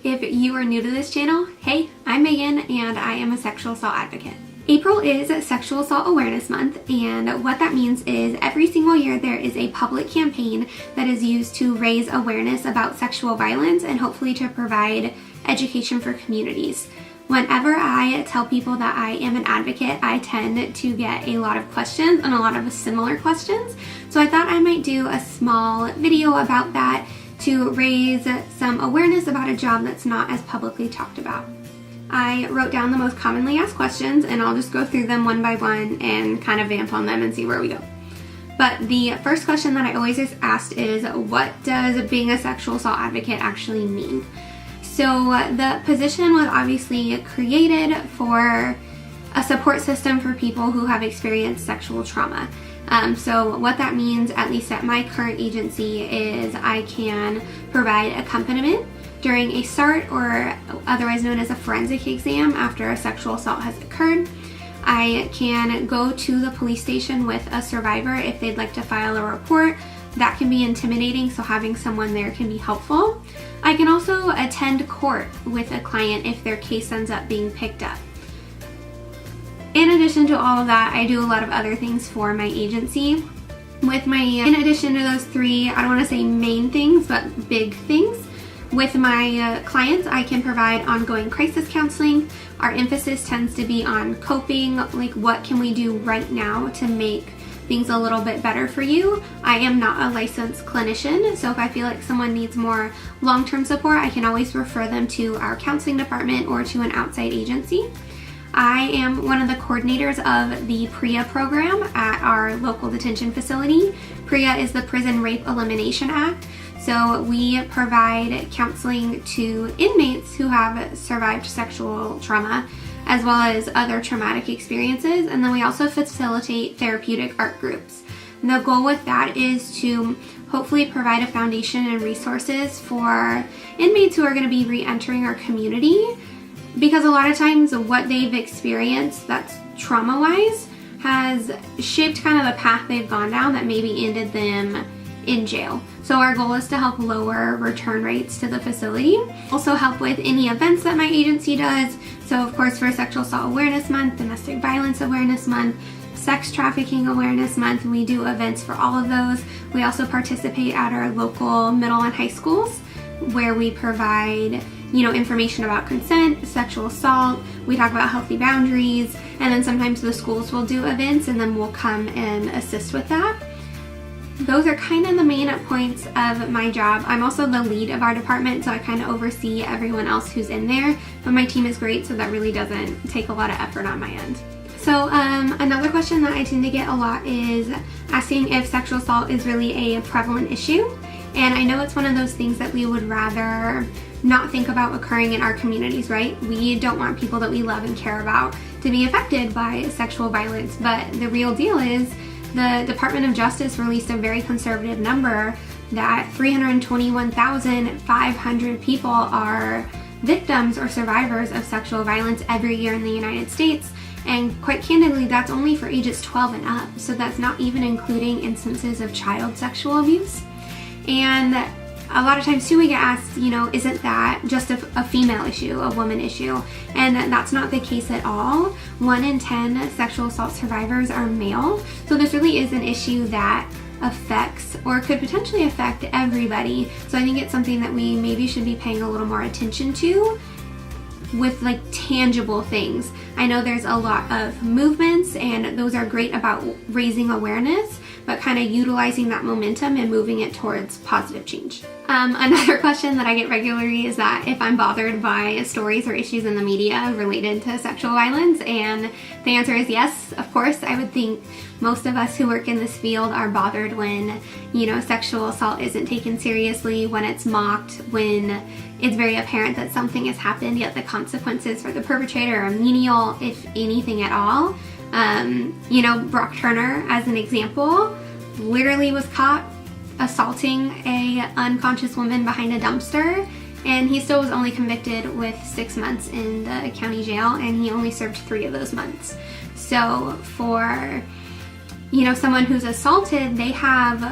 If you are new to this channel, hey, I'm Megan and I am a sexual assault advocate. April is Sexual Assault Awareness Month, and what that means is every single year there is a public campaign that is used to raise awareness about sexual violence and hopefully to provide education for communities. Whenever I tell people that I am an advocate, I tend to get a lot of questions and a lot of similar questions. So I thought I might do a small video about that to raise some awareness about a job that's not as publicly talked about. I wrote down the most commonly asked questions and I'll just go through them one by one and kind of vamp on them and see where we go. But the first question that I always get asked is, what does being a sexual assault advocate actually mean? So the position was obviously created for a support system for people who have experienced sexual trauma. So what that means, at least at my current agency, is I can provide accompaniment during a SART, or otherwise known as a forensic exam, after a sexual assault has occurred. I can go to the police station with a survivor if they'd like to file a report. That can be intimidating, so having someone there can be helpful. I can also attend court with a client if their case ends up being picked up. In addition to all of that, I do a lot of other things for my agency. In addition to those three, I don't want to say main things, but big things. With my clients, I can provide ongoing crisis counseling. Our emphasis tends to be on coping, like what can we do right now to make things a little bit better for you. I am not a licensed clinician, so if I feel like someone needs more long-term support, I can always refer them to our counseling department or to an outside agency. I am one of the coordinators of the PREA program at our local detention facility. PREA is the Prison Rape Elimination Act. So we provide counseling to inmates who have survived sexual trauma, as well as other traumatic experiences, and then we also facilitate therapeutic art groups. And the goal with that is to hopefully provide a foundation and resources for inmates who are going to be re-entering our community, because a lot of times what they've experienced that's trauma-wise has shaped kind of the path they've gone down that maybe ended them in jail. So our goal is to help lower return rates to the facility. Also help with any events that my agency does. So of course for Sexual Assault Awareness Month, Domestic Violence Awareness Month, Sex Trafficking Awareness Month, we do events for all of those. We also participate at our local middle and high schools where we provide information about consent, sexual assault, we talk about healthy boundaries, and then sometimes the schools will do events and then we'll come and assist with that. Those are kind of the main points of my job. I'm also the lead of our department, so I kind of oversee everyone else who's in there, but my team is great, so that really doesn't take a lot of effort on my end. So another question that I tend to get a lot is asking if sexual assault is really a prevalent issue. And I know it's one of those things that we would rather not think about occurring in our communities, right? We don't want people that we love and care about to be affected by sexual violence, but the real deal is the Department of Justice released a very conservative number that 321,500 people are victims or survivors of sexual violence every year in the United States. And quite candidly, that's only for ages 12 and up. So that's not even including instances of child sexual abuse. And a lot of times too we get asked, isn't that just a female issue, a woman issue? And that's not the case at all. 1 in 10 sexual assault survivors are male. So this really is an issue that affects or could potentially affect everybody. So I think it's something that we maybe should be paying a little more attention to with like tangible things. I know there's a lot of movements and those are great about raising awareness, but kind of utilizing that momentum and moving it towards positive change. Another question that I get regularly is that if I'm bothered by stories or issues in the media related to sexual violence, and the answer is yes, of course. I would think most of us who work in this field are bothered when, sexual assault isn't taken seriously, when it's mocked, when it's very apparent that something has happened, yet the consequences for the perpetrator are menial, if anything at all. Brock Turner, as an example, literally was caught assaulting a unconscious woman behind a dumpster, and he still was only convicted with 6 months in the county jail, and he only served 3 of those months. So for someone who's assaulted, they have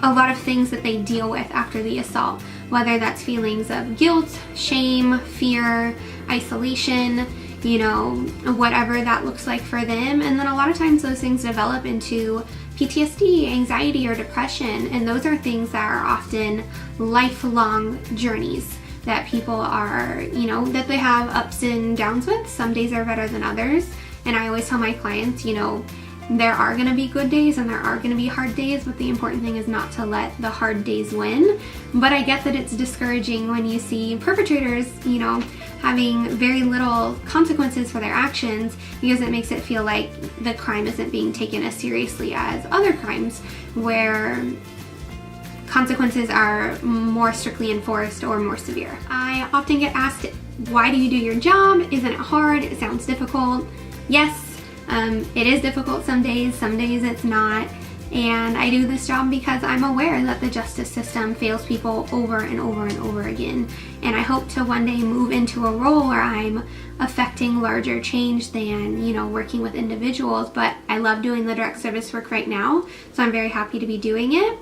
a lot of things that they deal with after the assault. whether that's feelings of guilt, shame, fear, isolation, you know, whatever that looks like for them. And then a lot of times those things develop into PTSD, anxiety, or depression, and those are things that are often lifelong journeys that people are, you know, that they have ups and downs with. Some days are better than others, and I always tell my clients, you know, there are going to be good days and there are going to be hard days, but the important thing is not to let the hard days win. But I get that it's discouraging when you see perpetrators, you know, having very little consequences for their actions, because it makes it feel like the crime isn't being taken as seriously as other crimes where consequences are more strictly enforced or more severe. I often get asked, why do you do your job? Isn't it hard? It sounds difficult. Yes, it is difficult some days it's not. And I do this job because I'm aware that the justice system fails people over and over and over again. And I hope to one day move into a role where I'm affecting larger change than, you know, working with individuals. But I love doing the direct service work right now, so I'm very happy to be doing it.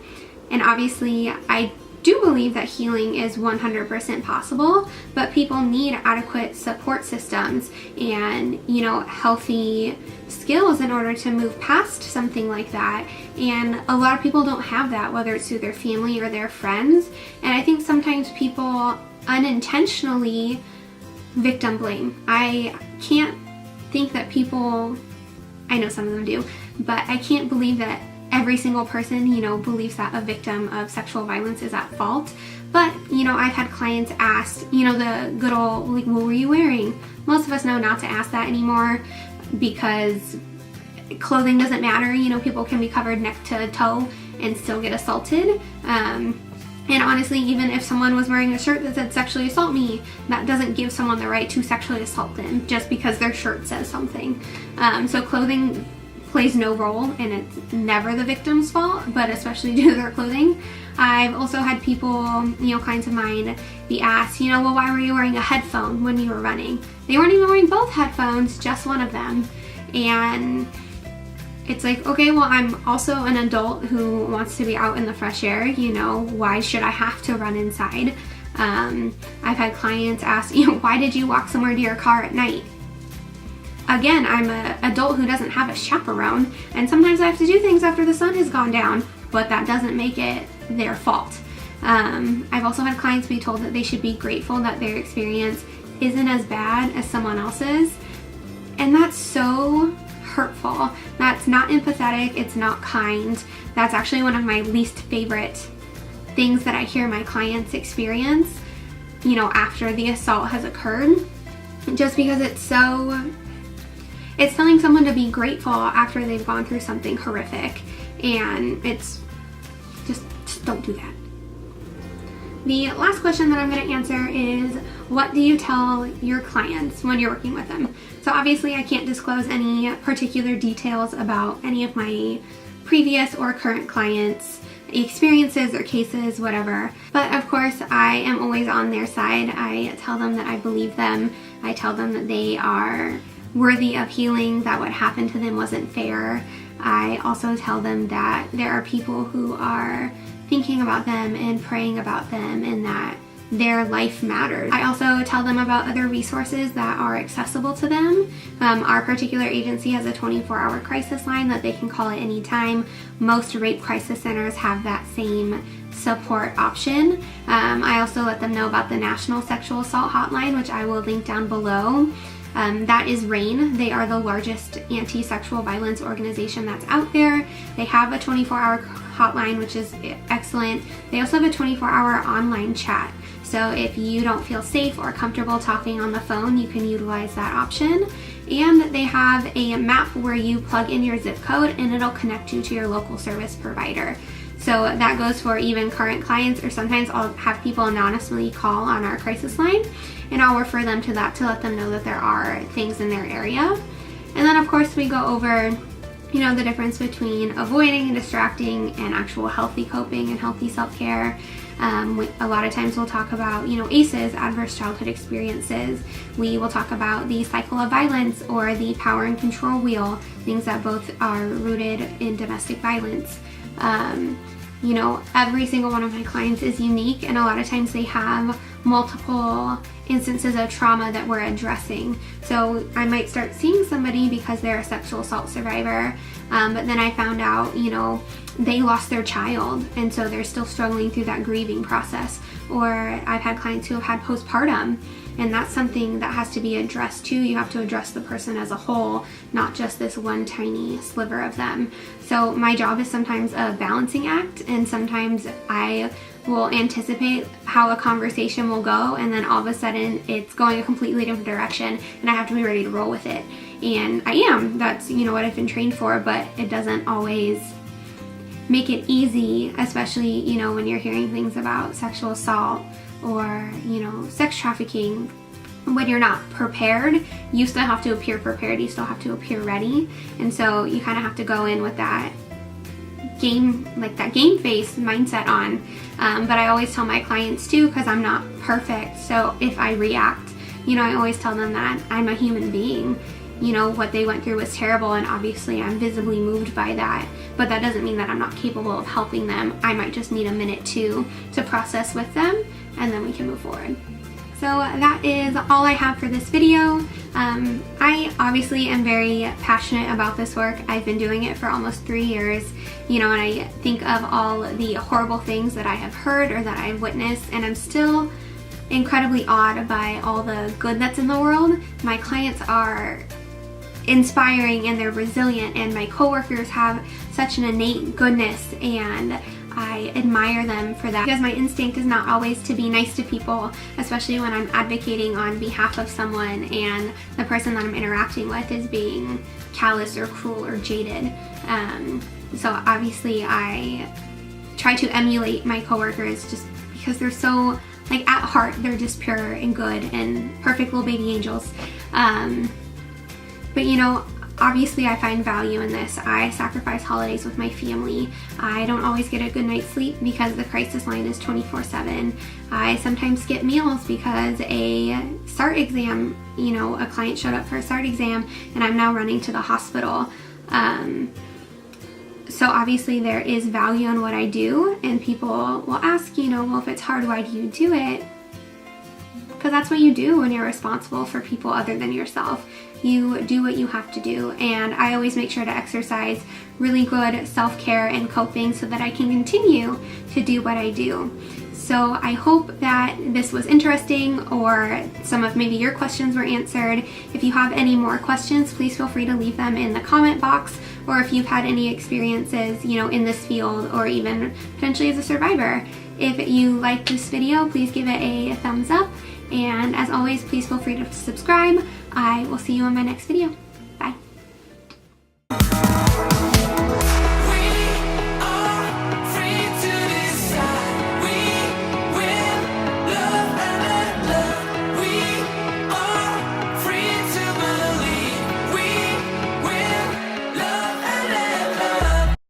And obviously, I do believe that healing is 100% possible, but people need adequate support systems and, you know, healthy skills in order to move past something like that. And a lot of people don't have that, whether it's through their family or their friends. And I think sometimes people unintentionally victim blame. I can't think that people, I know some of them do, but I can't believe that every single person, you know, believes that a victim of sexual violence is at fault. But, you know, I've had clients ask, you know, the good old, like, what were you wearing? Most of us know not to ask that anymore because clothing doesn't matter. You know, people can be covered neck to toe and still get assaulted. And honestly, even if someone was wearing a shirt that said sexually assault me, that doesn't give someone the right to sexually assault them just because their shirt says something. So clothing plays no role, and it's never the victim's fault, but especially due to their clothing. I've also had people, you know, clients of mine, be asked, you know, well, why were you wearing a headphone when you were running? They weren't even wearing both headphones, just one of them. And it's like, okay, well, I'm also an adult who wants to be out in the fresh air, you know, why should I have to run inside? I've had clients ask, you know, why did you walk somewhere to your car at night? Again, I'm an adult who doesn't have a chaperone, and sometimes I have to do things after the sun has gone down, but that doesn't make it their fault. I've also had clients be told that they should be grateful that their experience isn't as bad as someone else's, and that's so hurtful. That's not empathetic, it's not kind. That's actually one of my least favorite things that I hear my clients experience, you know, after the assault has occurred, just because it's telling someone to be grateful after they've gone through something horrific, and it's just don't do that. The last question that I'm going to answer is, what do you tell your clients when you're working with them? So obviously I can't disclose any particular details about any of my previous or current clients' experiences or cases, whatever. But of course, I am always on their side. I tell them that I believe them. I tell them that they are worthy of healing, that what happened to them wasn't fair. I also tell them that there are people who are thinking about them and praying about them, and that their life matters. I also tell them about other resources that are accessible to them. Our particular agency has a 24-hour crisis line that they can call at any time. Most rape crisis centers have that same support option. I also let them know about the National Sexual Assault Hotline, which I will link down below. That is RAINN. They are the largest anti-sexual violence organization that's out there. They have a 24-hour hotline, which is excellent. They also have a 24-hour online chat. So if you don't feel safe or comfortable talking on the phone, you can utilize that option. And they have a map where you plug in your zip code and it'll connect you to your local service provider. So that goes for even current clients, or sometimes I'll have people anonymously call on our crisis line, and I'll refer them to that to let them know that there are things in their area. And then of course we go over, you know, the difference between avoiding and distracting and actual healthy coping and healthy self-care. A lot of times we'll talk about, you know, ACEs, adverse childhood experiences. We will talk about the cycle of violence or the power and control wheel, things that both are rooted in domestic violence. You know, every single one of my clients is unique, and a lot of times they have multiple instances of trauma that we're addressing. So I might start seeing somebody because they're a sexual assault survivor, but then I found out, you know, they lost their child, and so they're still struggling through that grieving process. Or I've had clients who have had postpartum, and that's something that has to be addressed too. You have to address the person as a whole, not just this one tiny sliver of them. So my job is sometimes a balancing act, and sometimes I will anticipate how a conversation will go, and then all of a sudden it's going a completely different direction, and I have to be ready to roll with it. And I am. That's, you know, what I've been trained for, but it doesn't always make it easy, especially, you know, when you're hearing things about sexual assault or, you know, sex trafficking. When you're not prepared, you still have to appear prepared, you still have to appear ready, and so you kind of have to go in with that game, like that game face mindset on. But I always tell my clients too, because I'm not perfect, so if I react, you know, I always tell them that I'm a human being. You know, what they went through was terrible, and obviously I'm visibly moved by that, but that doesn't mean that I'm not capable of helping them. I might just need a minute to process with them, and then we can move forward. So that is all I have for this video. I obviously am very passionate about this work. I've been doing it for almost 3 years, you know, and I think of all the horrible things that I have heard or that I've witnessed, and I'm still incredibly awed by all the good that's in the world. My clients are inspiring and they're resilient, and my coworkers have such an innate goodness, and I admire them for that, because my instinct is not always to be nice to people, especially when I'm advocating on behalf of someone and the person that I'm interacting with is being callous or cruel or jaded. So obviously I try to emulate my coworkers just because they're so, like, at heart, they're just pure and good and perfect little baby angels. But you know, obviously I find value in this. I sacrifice holidays with my family. I don't always get a good night's sleep because the crisis line is 24/7. I sometimes skip meals because a SART exam, you know, a client showed up for a SART exam and I'm now running to the hospital. So obviously there is value in what I do, and people will ask, you know, well, if it's hard, why do you do it? Because that's what you do when you're responsible for people other than yourself. You do what you have to do, and I always make sure to exercise really good self-care and coping so that I can continue to do what I do. So I hope that this was interesting, or some of maybe your questions were answered. If you have any more questions, please feel free to leave them in the comment box, or if you've had any experiences, you know, in this field or even potentially as a survivor. If you liked this video, please give it a thumbs up. And as always, please feel free to subscribe. I will see you in my next video.